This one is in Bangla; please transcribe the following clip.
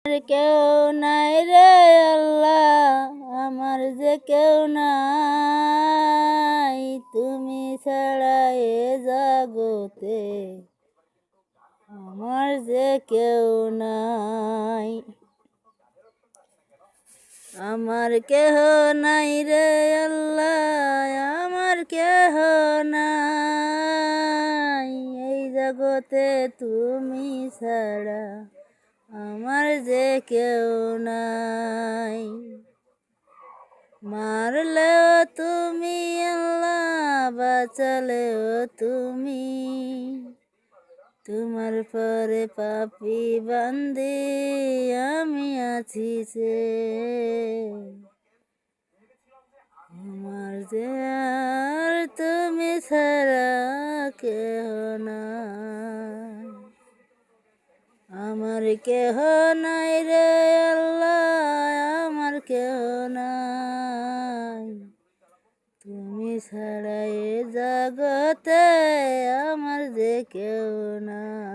কেউ নাই রে আল্লাহ, আমার যে কেউ নাই, তুমি ছাড়া এ জগতে আমার যে কেউ নাই। আমার কেহ নাই রে আল্লাহ, আমার কেহ নাই, এই জগতে তুমি ছাড়া আমার যে কেউ নাই। মারলেও তুমি আল্লাহ, বাঁচালেও তুমি, তোমার পরে পাপি বান্দি আমি আছি যে, আমার যে আর তুমি ছাড়া কেহ নাই। আমার কেহ নাই রে আল্লাহ, আমার কেহ নাই, তুমি ছাড়া এ জগতে আমার যে কেউ নাই।